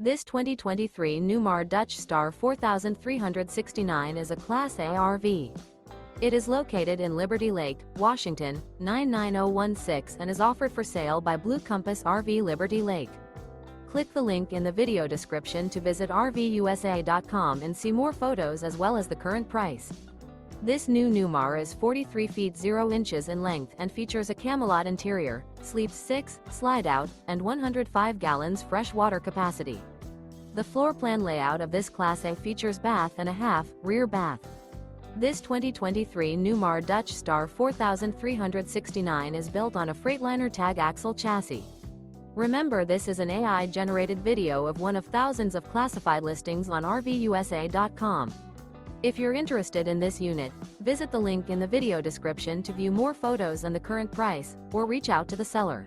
This 2023 Newmar Dutch Star 4369 is a Class A RV. It is located in Liberty Lake, Washington, 99016 and is offered for sale by Blue Compass RV Liberty Lake. Click the link in the video description to visit RVUSA.com and see more photos as well as the current price. This new Newmar is 43 feet 0 inches in length and features a CAMELOT interior, sleeps 6, slide-out, and 105 gallons fresh water capacity. The floor plan layout of this Class A features bath and a half, rear bath. This 2023 Newmar Dutch Star 4369 is built on a Freightliner Tag Axle chassis. Remember, this is an AI-generated video of one of thousands of classified listings on RVUSA.com. If you're interested in this unit, visit the link in the video description to view more photos and the current price, or reach out to the seller.